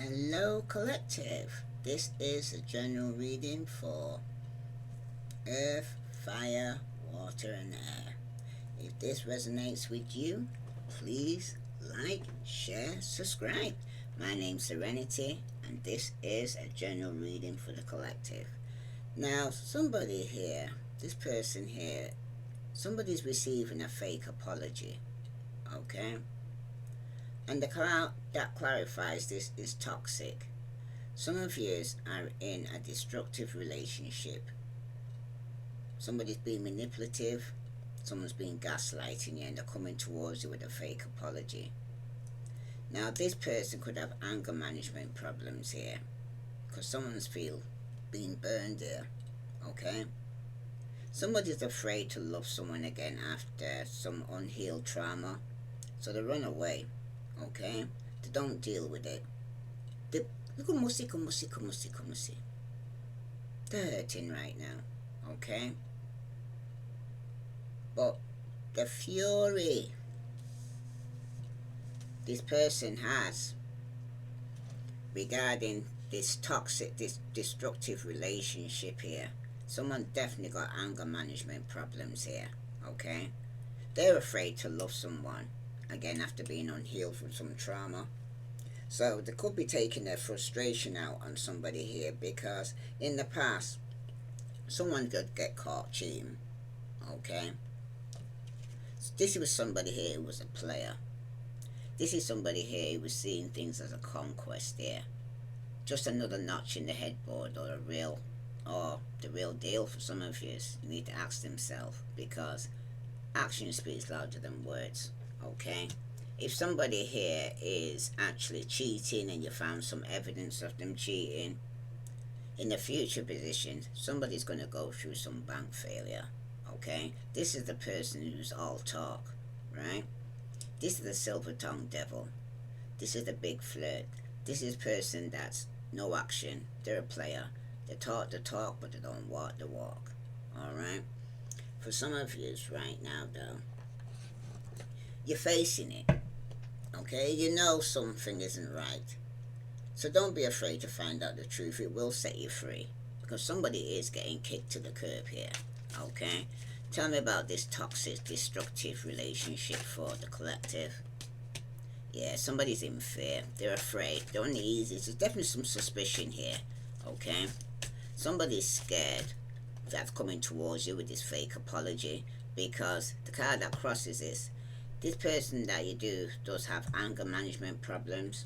Hello, collective. This is a general reading for earth, fire, water, and air. If this resonates with you, please like, share, subscribe. My name's Serenity, and this is a general reading for the collective. Now, somebody here, this person here, somebody's receiving a fake apology, okay? And that clarifies this is toxic. Some of you are in a destructive relationship. Somebody's being manipulative, someone's been gaslighting you, and they're coming towards you with a fake apology. Now, this person could have anger management problems here because someone's being burned here, okay? Somebody's afraid to love someone again after some unhealed trauma, so they run away, okay? They don't deal with it. They're hurting right now, okay? But the fury this person has regarding this toxic, this destructive relationship here, someone definitely got anger management problems here, okay? They're afraid to love someone again after being unhealed from some trauma. So they could be taking their frustration out on somebody here because in the past, someone could get caught cheating, okay? This was somebody here who was a player. This is somebody here who was seeing things as a conquest here. Just another notch in the headboard or the real deal for some of you. You need to ask themselves because action speaks louder than words, okay? If somebody here is actually cheating and you found some evidence of them cheating, in the future position, somebody's going to go through some bank failure, okay? This is the person who's all talk, right? This is the silver-tongued devil. This is the big flirt. This is a person that's no action. They're a player. They talk the talk, but they don't walk the walk, all right? For some of you right now, though, you're facing it, okay? You know something isn't right. So don't be afraid to find out the truth. It will set you free because somebody is getting kicked to the curb here, okay? Tell me about this toxic, destructive relationship for the collective. Yeah, somebody's in fear. They're afraid. They're uneasy. There's definitely some suspicion here, okay? Somebody's scared that's coming towards you with this fake apology because the card that crosses this person that you does have anger management problems.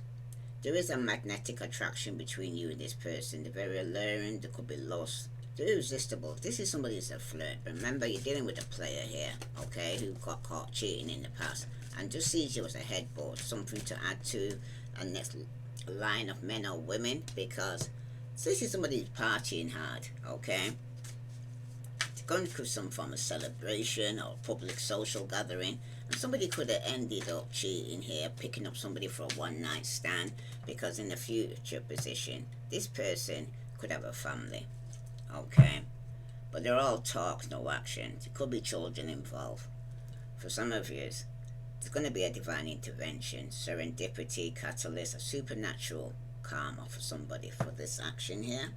There is a magnetic attraction between you and this person. They're very alluring. They could be lost. They're irresistible. This is somebody who's a flirt. Remember, you're dealing with a player here, okay, who got caught cheating in the past and just sees you as a headboard, something to add to a next line of men or women because this is somebody who's partying hard, okay? It's going through some form of celebration or public social gathering, and somebody could have ended up cheating here, picking up somebody for a one-night stand because in the future position, this person could have a family, okay? But they're all talk, no action. There could be children involved. For some of you, there's going to be a divine intervention, serendipity, catalyst, a supernatural karma for somebody for this action here.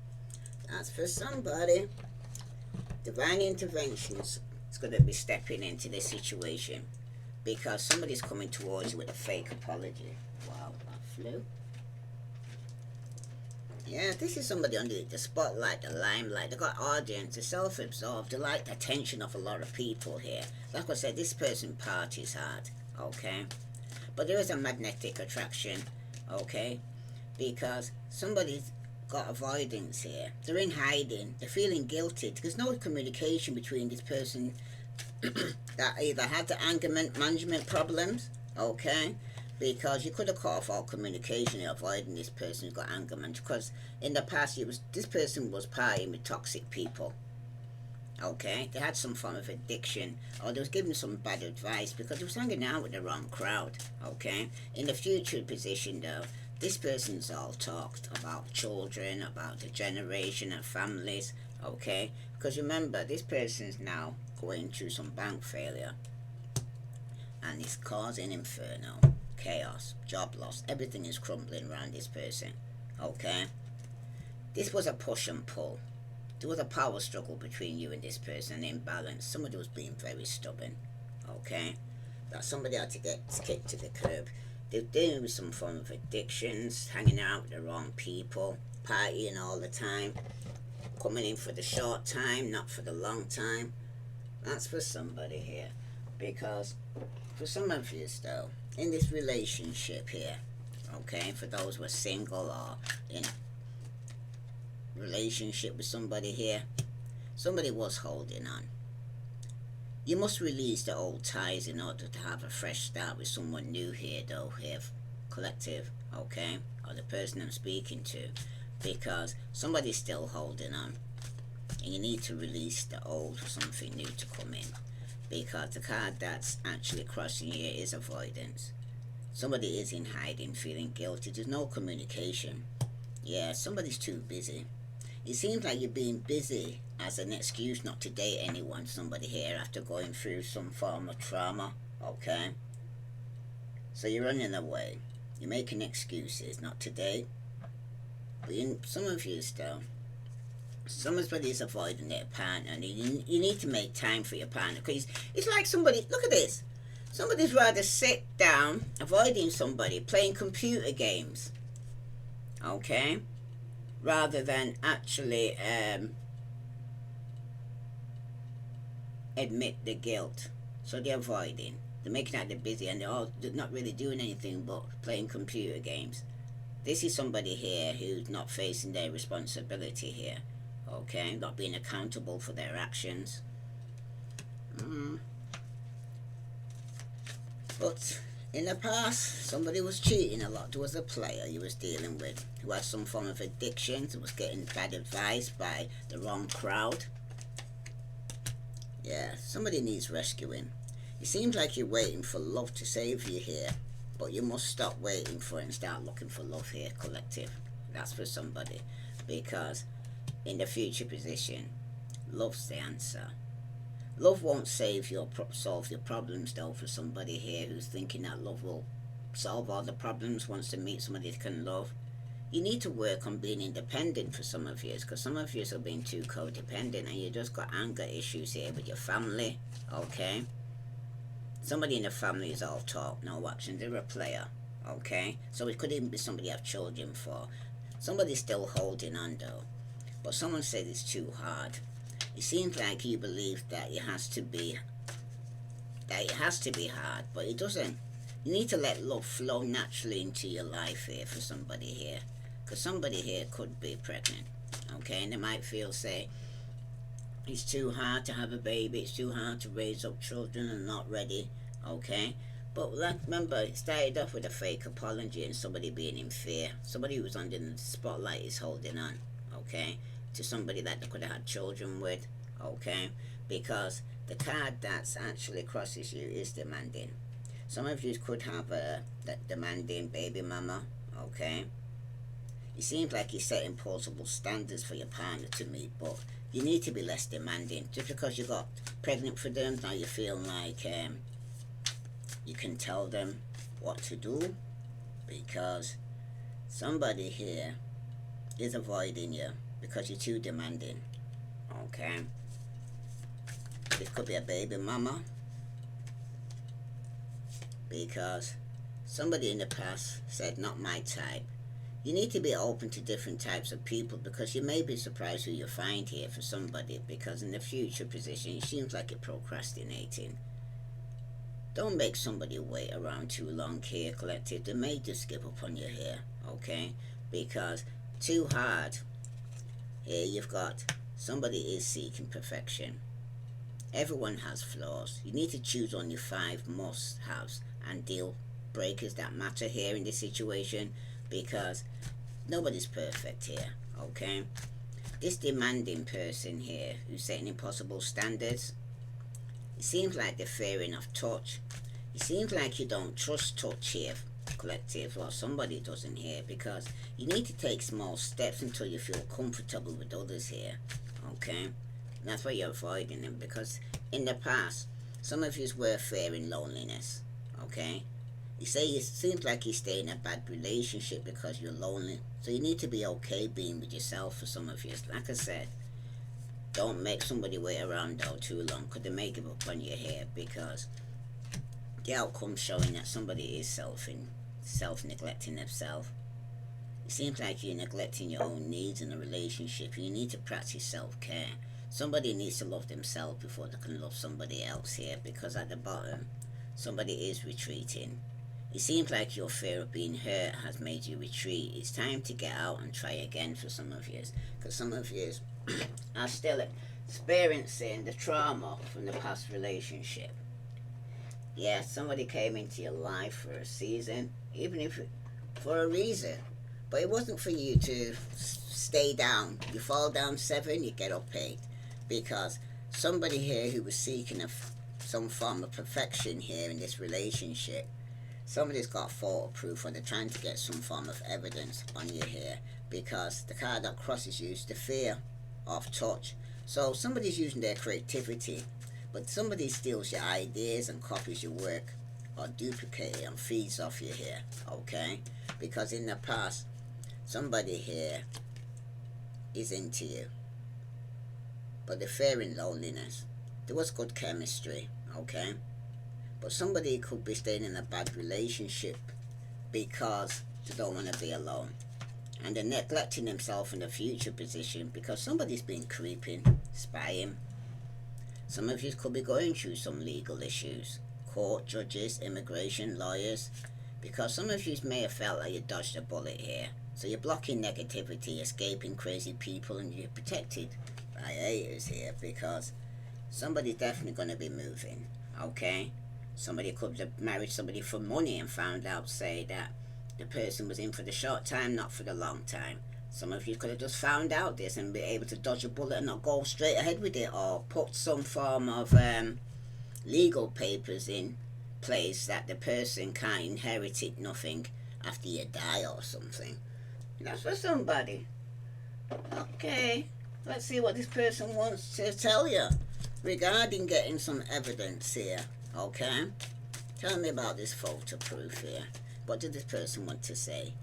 That's for somebody. Divine interventions is going to be stepping into this situation because somebody's coming towards you with a fake apology. Wow, that flew. Yeah, this is somebody under the spotlight, the limelight. They got audience, they're self-absorbed, they like the attention of a lot of people here. Like I said, this person parties hard, okay? But there is a magnetic attraction, okay? Because somebody's got avoidance here. They're in hiding. They're feeling guilty. There's no communication between this person that either had the anger management problems, okay? Because you could have cut off all communication avoiding this person who's got anger management. Because in the past, this person was partying with toxic people. Okay, they had some form of addiction, or they was giving some bad advice because they was hanging out with the wrong crowd. Okay, in the future position though, this person's all talked about children, about the generation and families. Okay, because remember, this person's now going through some bank failure, and it's causing inferno. chaos, job loss, everything is crumbling around this person. Okay, this was a push and pull. There was a power struggle between you and this person, an imbalance. Somebody was being very stubborn. Okay, that somebody had to get kicked to the curb. They're dealing with some form of addictions, hanging out with the wrong people, partying all the time, coming in for the short time, not for the long time. That's for somebody here. Because for some of you though, in this relationship here, okay, for those who are single or in a relationship with somebody here, somebody was holding on. You must release the old ties in order to have a fresh start with someone new here though, here, collective, okay, or the person I'm speaking to, because somebody's still holding on and you need to release the old for something new to come in, because the card that's actually crossing here is avoidance. Somebody is in hiding, feeling guilty. There's no communication. Yeah, somebody's too busy. It seems like you're being busy as an excuse not to date anyone, somebody here, after going through some form of trauma, okay? So you're running away. You're making excuses not to date. But some of you still, somebody's avoiding their partner, and you need to make time for your partner, because it's like somebody, look at this. Somebody's rather sit down, avoiding somebody, playing computer games, okay? Rather than actually admit the guilt. So they're avoiding. They're making out they're busy, and they're not really doing anything but playing computer games. This is somebody here who's not facing their responsibility here. Okay? Not being accountable for their actions. But in the past, somebody was cheating a lot. There was a player you was dealing with who had some form of addiction, who was getting bad advice by the wrong crowd. Yeah, somebody needs rescuing. It seems like you're waiting for love to save you here, but you must stop waiting for it and start looking for love here, collective. That's for somebody, because in the future position, love's the answer. Love won't solve your problems though, for somebody here who's thinking that love will solve all the problems, wants to meet somebody that can love. You need to work on being independent for some of you, because some of you are being too codependent, and you just got anger issues here with your family, okay? Somebody in the family is all talk, no action. They're a player, okay? So it could even be somebody you have children for. Somebody's still holding on though, but someone said it's too hard. It seems like you believe that it has to be hard, but it doesn't. You need to let love flow naturally into your life here for somebody here, because somebody here could be pregnant, okay? And they might feel, say, it's too hard to have a baby, it's too hard to raise up children and not ready, okay? But remember, it started off with a fake apology and somebody being in fear. Somebody who was under the spotlight is holding on, okay, to somebody that they could have had children with, okay? Because the card that's actually crosses you is demanding. Some of you could have a demanding baby mama, okay? It seems like you're setting plausible standards for your partner to meet, but you need to be less demanding. Just because you got pregnant for them, now you feel like you can tell them what to do, because somebody here is avoiding you because you're too demanding, okay? It could be a baby mama, because somebody in the past said, not my type. You need to be open to different types of people, because you may be surprised who you find here for somebody, because in the future position, it seems like you're procrastinating. Don't make somebody wait around too long here, collective. They may just give up on you here, okay? Because too hard. Here you've got somebody is seeking perfection. Everyone has flaws. You need to choose on your 5 must-haves and deal breakers that matter here in this situation, because nobody's perfect here, okay? This demanding person here who's setting impossible standards, it seems like they're fearing of touch. It seems like you don't trust touch here, collective, or somebody doesn't here, because you need to take small steps until you feel comfortable with others here, okay? And that's why you're avoiding them, because in the past, some of you were fearing loneliness, okay? You say it seems like you stay in a bad relationship because you're lonely. So you need to be okay being with yourself for some of you. Like I said, don't make somebody wait around though too long because they may give up on you here because the outcome's showing that somebody is self-neglecting themselves. It seems like you're neglecting your own needs in a relationship. You need to practice self-care. Somebody needs to love themselves before they can love somebody else here because at the bottom, somebody is retreating. It seems like your fear of being hurt has made you retreat. It's time to get out and try again for some of you. Because some of you are still experiencing the trauma from the past relationship. Yeah, somebody came into your life for a season, even if for a reason. But it wasn't for you to stay down. You fall down 7, you get up 8. Because somebody here who was seeking some form of perfection here in this relationship, somebody's got photo proof or they're trying to get some form of evidence on you here because the card that crosses you is the fear of touch. So somebody's using their creativity, but somebody steals your ideas and copies your work or duplicates it and feeds off you here, okay? Because in the past, somebody here is into you, but they're fearing loneliness. There was good chemistry, okay? But somebody could be staying in a bad relationship because they don't want to be alone. And they're neglecting themselves in the future position because somebody's been creeping, spying. Some of you could be going through some legal issues. Court, judges, immigration, lawyers. Because some of you may have felt like you dodged a bullet here. So you're blocking negativity, escaping crazy people, and you're protected by haters here because somebody's definitely going to be moving, okay? Somebody could have married somebody for money and found out, say, that the person was in for the short time, not for the long time. Some of you could have just found out this and be able to dodge a bullet and not go straight ahead with it, or put some form of legal papers in place that the person can't inherit it, nothing, after you die or something. That's for somebody. Okay, let's see what this person wants to tell you regarding getting some evidence here. Okay, tell me about this photo proof here. What did this person want to say?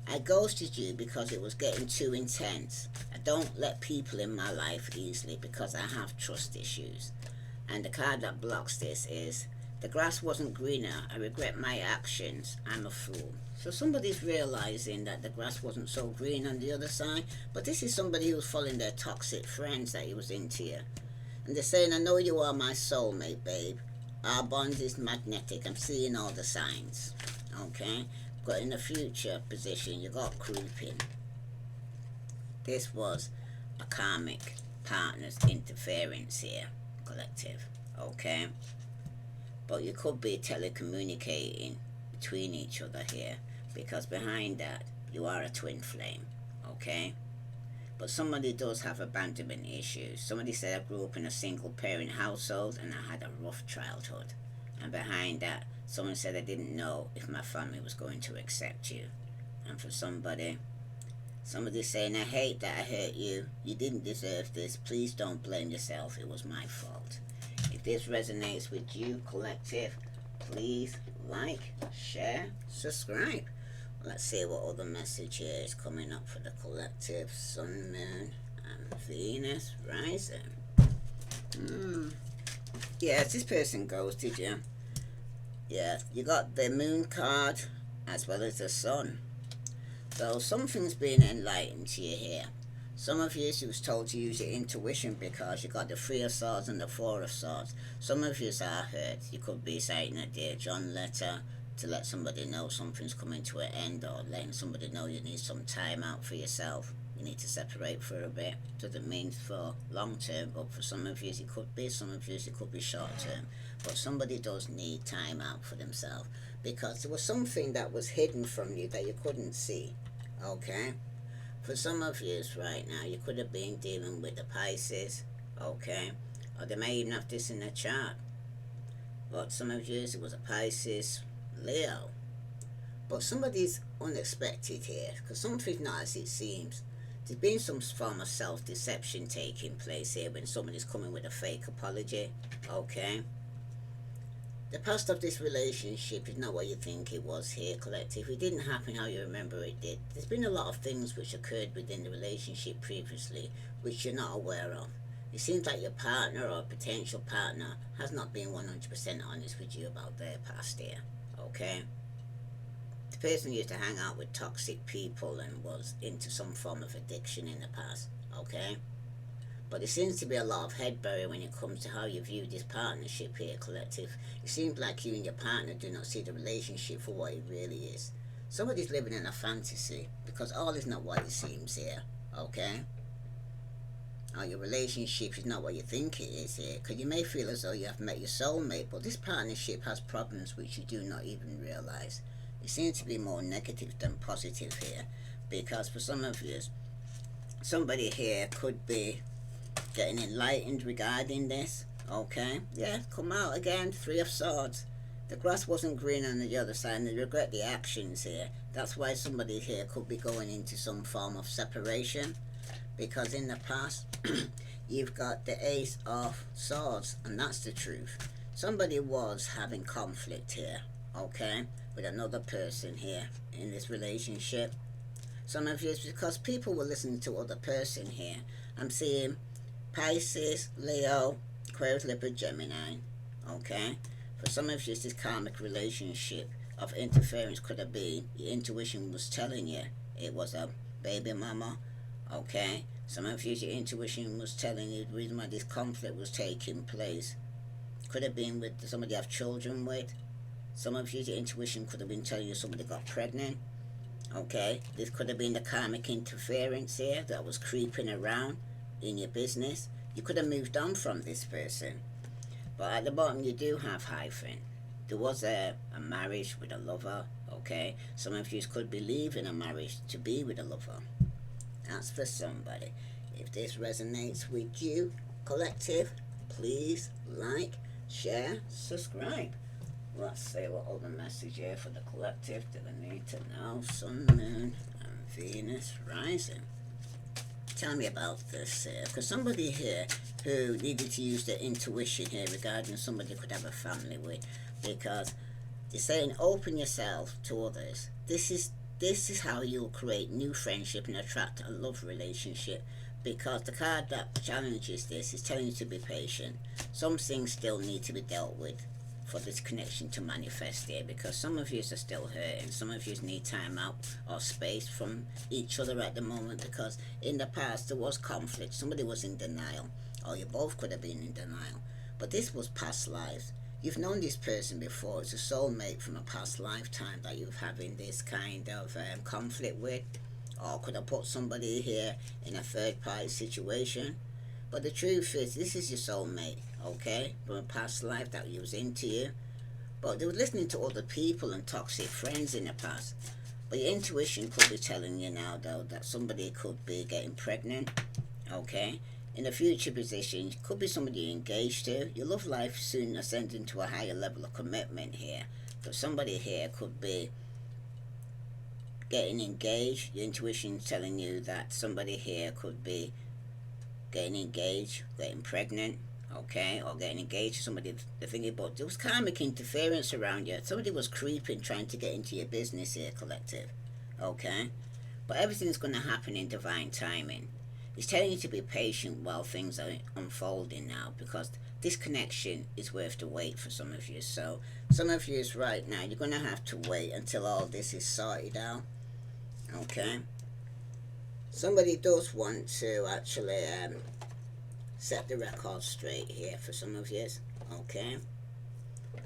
I ghosted you because it was getting too intense. I don't let people in my life easily because I have trust issues. And the card that blocks this is, the grass wasn't greener. I regret my actions. I'm a fool. So somebody's realizing that the grass wasn't so green on the other side. But this is somebody who's following their toxic friends that he was into you. And they're saying, I know you are my soulmate, babe. Our bond is magnetic. I'm seeing all the signs. Okay? But in the future position, you got creeping. This was a karmic partner's interference here, collective. Okay? But you could be telecommunicating between each other here, because behind that, you are a twin flame. Okay? But somebody does have abandonment issues. Somebody said, I grew up in a single parent household and I had a rough childhood. And behind that, someone said, I didn't know if my family was going to accept you. And for somebody's saying, I hate that I hurt you. You didn't deserve this. Please don't blame yourself. It was my fault. If this resonates with you, collective, please like, share, subscribe. Let's see what other message here is coming up for the collective. Sun, Moon, and Venus rising. Yes, this person ghosted you. Yeah, you got the Moon card as well as the Sun. So something's being enlightened to you here. Some of you was told to use your intuition because you got the 3 of Swords and the 4 of Swords. Some of you are hurt. You could be writing a Dear John letter to let somebody know something's coming to an end, or letting somebody know you need some time out for yourself. You need to separate for a bit. Doesn't mean for long term, but for some of you it could be, some of you it could be short term. But somebody does need time out for themselves because there was something that was hidden from you that you couldn't see. Okay? For some of you right now, you could have been dealing with the Pisces, okay? Or they may even have this in their chart. But some of you, it was a Pisces, Leo. But somebody's unexpected here, because something's not as it seems. There's been some form of self-deception taking place here when somebody's coming with a fake apology, okay? The past of this relationship is not what you think it was here, collective. It didn't happen how you remember it did. There's been a lot of things which occurred within the relationship previously which you're not aware of. It seems like your partner or potential partner has not been 100% honest with you about their past here, okay? The person used to hang out with toxic people and was into some form of addiction in the past, okay? But there seems to be a lot of headbury when it comes to how you view this partnership here, collective. It seems like you and your partner do not see the relationship for what it really is. Somebody's living in a fantasy because all is not what it seems here, okay? Or your relationship is not what you think it is here, because you may feel as though you have met your soulmate, but this partnership has problems which you do not even realize. It seems to be more negative than positive here, because for some of you, somebody here could be getting enlightened regarding this, okay? Yeah, come out again, Three of Swords. The grass wasn't green on the other side, and they regret the actions here. That's why somebody here could be going into some form of separation, because in the past, you've got the Ace of Swords, and that's the truth. Somebody was having conflict here, okay, with another person here in this relationship. Some of you, it's because people were listening to other person here. I'm seeing Pisces, Leo, Aquarius, Libra, Gemini, okay? For some of you, this karmic relationship of interference could have been your intuition was telling you it was a baby mama, okay? Some of you, your intuition was telling you the reason why this conflict was taking place could have been with somebody you have children with. Some of you, your intuition could have been telling you somebody got pregnant, okay? This could have been the karmic interference here that was creeping around in your business. You could have moved on from this person, but at the bottom you do have hyphen. There was a marriage with a lover, okay? Some of you could be leaving a marriage to be with a lover. That's for somebody. If this resonates with you, collective, please like, share, subscribe. Let's see what other message here for the collective do they need to know. Sun, Moon, and Venus rising. Tell me about this here, because somebody here who needed to use their intuition here regarding somebody they could have a family with, because they're saying open yourself to others. This is how you'll create new friendship and attract a love relationship, because the card that challenges this is telling you to be patient. Some things still need to be dealt with for this connection to manifest here, because some of you are still hurting. Some of you need time out or space from each other at the moment, because in the past there was conflict. Somebody was in denial, or you both could have been in denial, but this was past lives. You've known this person before. It's a soulmate from a past lifetime that you're having this kind of conflict with, or could have put somebody here in a third party situation. But the truth is, this is your soulmate, okay, from a past life that was into you. But they were listening to other people and toxic friends in the past. But your intuition could be telling you now, though, that somebody could be getting pregnant, okay? In a future position, it could be somebody you're engaged to. Your love life soon ascending to a higher level of commitment here. But somebody here could be getting engaged. Your intuition is telling you that somebody here could be getting engaged, getting pregnant, okay, or getting engaged to somebody they're thinking about. There was karmic interference around you. Somebody was creeping, trying to get into your business here, collective, okay? But everything's going to happen in divine timing. It's telling you to be patient while things are unfolding now, because this connection is worth the wait for some of you. So some of you is right now, you're going to have to wait until all this is sorted out, okay? Somebody does want to actually set the record straight here for some of you, okay?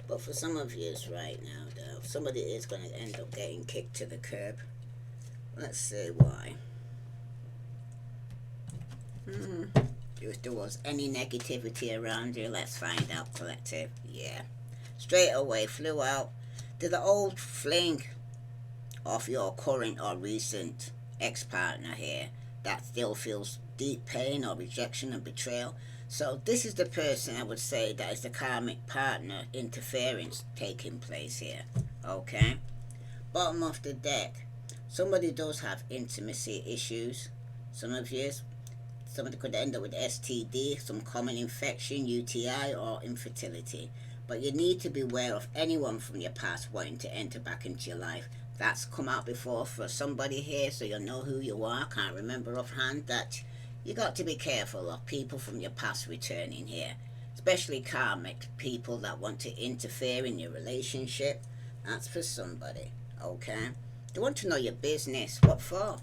But for some of you right now, though, somebody is going to end up getting kicked to the curb. Let's see why. If there was any negativity around you, let's find out, collective. Yeah. Straight away, flew out. Did the old fling of your current or recent ex-partner here that still feels deep pain or rejection and betrayal. So this is the person I would say that is the karmic partner interference taking place here, okay? Bottom of the deck, somebody does have intimacy issues. Some of you, somebody could end up with STD, some common infection, UTI, or infertility. But you need to be aware of anyone from your past wanting to enter back into your life. That's come out before for somebody here, so you'll know who you are. Can't remember offhand that you got to be careful of people from your past returning here, especially karmic people that want to interfere in your relationship. That's for somebody, okay? They want to know your business. What for?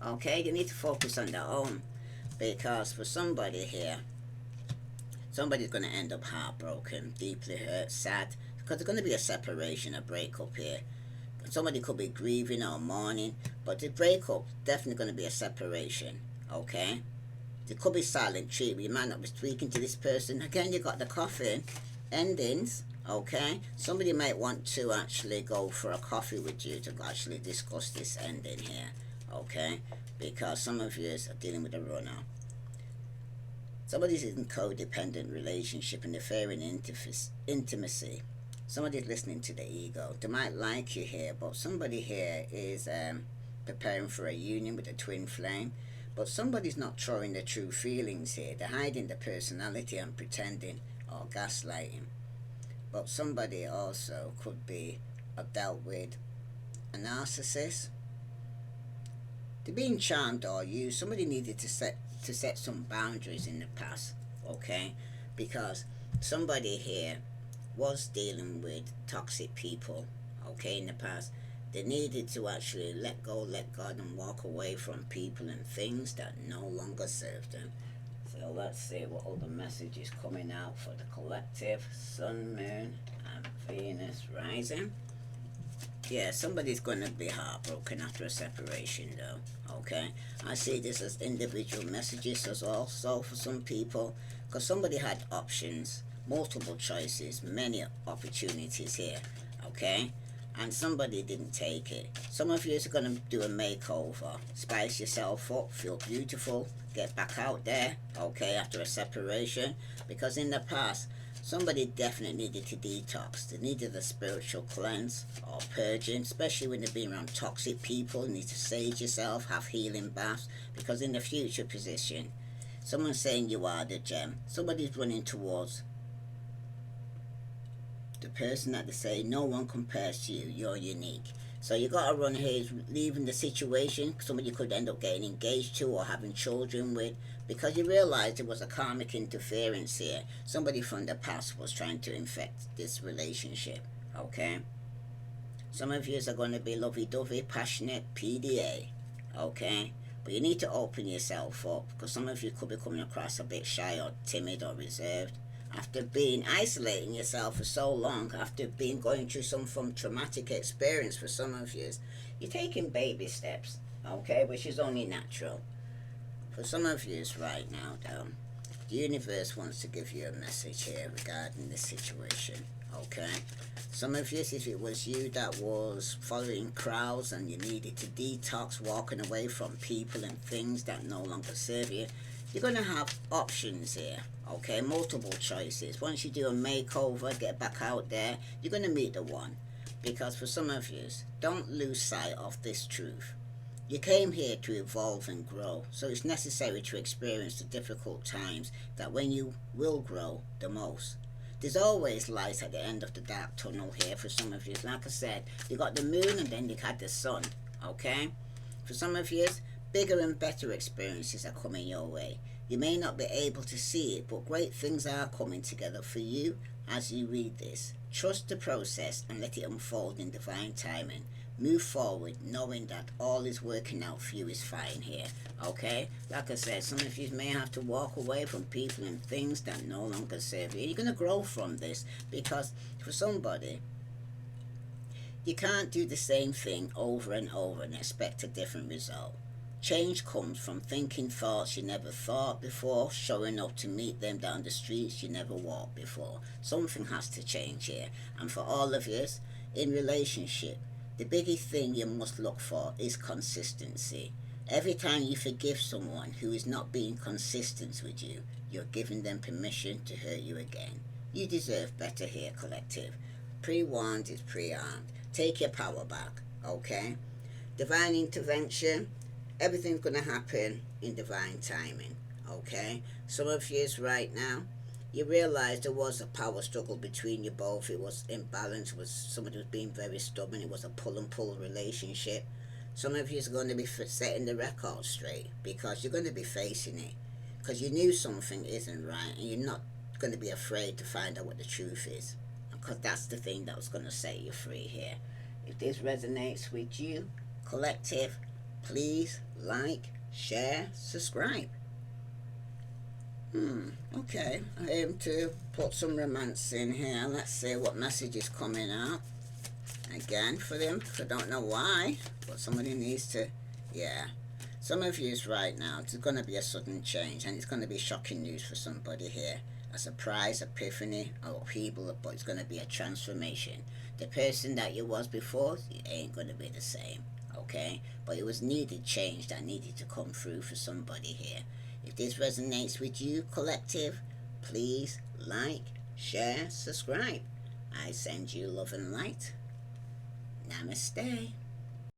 Okay, you need to focus on their own, because for somebody here, somebody's going to end up heartbroken, deeply hurt, sad, because there's going to be a separation, a breakup here. Somebody could be grieving or mourning, but the breakup definitely going to be a separation, okay? There could be silent treatment. You might not be speaking to this person. Again, you got the coffin endings, okay? Somebody might want to actually go for a coffee with you to actually discuss this ending here, okay? Because some of you are dealing with a runner. Somebody's in codependent relationship, interfering intimacy. Somebody's listening to the ego. They might like you here, but somebody here is preparing for a union with a twin flame. But somebody's not showing the true feelings here. They're hiding the personality and pretending or gaslighting. But somebody also could be dealt with a narcissist. They're being charmed or used. Somebody needed to set some boundaries in the past, okay? Because somebody here was dealing with toxic people, okay, in the past. They needed to actually let go, let God, and walk away from people and things that no longer serve them. So let's see what other message is coming out for the collective. Sun, Moon, and Venus rising. Yeah, somebody's going to be heartbroken after a separation, though, okay? I see this as individual messages as also for some people, because somebody had options, multiple choices, many opportunities here, okay? And somebody didn't take it. Some of you are going to do a makeover, spice yourself up, feel beautiful, get back out there, okay, after a separation, because in the past, somebody definitely needed to detox. They needed a spiritual cleanse or purging, especially when they've been around toxic people. You need to sage yourself, have healing baths, because in the future position, someone's saying you are the gem. Somebody's running towards the person that they say no one compares to you. You're unique. So you got to run here, leaving the situation somebody could end up getting engaged to or having children with, because you realize there was a karmic interference here. Somebody from the past was trying to infect this relationship, okay? Some of you are going to be lovey-dovey, passionate, PDA, okay? But you need to open yourself up, because some of you could be coming across a bit shy or timid or reserved. After being isolating yourself for so long, after going through some form of traumatic experience for some of you, you're taking baby steps, okay, which is only natural. For some of you right now, though, the universe wants to give you a message here regarding this situation, okay? Some of you, if it was you that was following crowds and you needed to detox, walking away from people and things that no longer serve you, you're going to have options here, okay? Multiple choices. Once you do a makeover, get back out there, you're going to meet the one. Because for some of you, don't lose sight of this truth. You came here to evolve and grow, so it's necessary to experience the difficult times that when you will grow the most. There's always light at the end of the dark tunnel here for some of you. Like I said, you got the moon and then you had the sun, okay? For some of you, bigger and better experiences are coming your way. You may not be able to see it, but great things are coming together for you as you read this. Trust the process and let it unfold in divine timing. Move forward knowing that all is working out for you is fine here, okay? Like I said, some of you may have to walk away from people and things that no longer serve you. You're going to grow from this, because for somebody, you can't do the same thing over and over and expect a different result. Change comes from thinking thoughts you never thought before, showing up to meet them down the streets you never walked before. Something has to change here. And for all of you, in relationship, the biggest thing you must look for is consistency. Every time you forgive someone who is not being consistent with you, you're giving them permission to hurt you again. You deserve better here, collective. Pre-warned is pre-armed. Take your power back, okay? Divine intervention. Everything's going to happen in divine timing, okay? Some of you right now, You realize there was a power struggle between you both. It was imbalance. It was somebody was being very stubborn. It was a pull and pull relationship. Some of you are going to be setting the record straight because you're going to be facing it. Because you knew something isn't right and you're not going to be afraid to find out what the truth is. Because that's the thing that was going to set you free here. If this resonates with you, collective, please like, share, subscribe. Okay. I aim to put some romance in here. Let's see what message is coming out. Again for them. I don't know why, but somebody needs to, yeah. Some of you is right now. There's going to be a sudden change, and it's going to be shocking news for somebody here. A surprise, epiphany, or upheaval, but it's going to be a transformation. The person that you was before, it ain't going to be the same, okay? But it was needed change that needed to come through for somebody here. If this resonates with you, collective, please like, share, subscribe. I send you love and light. Namaste.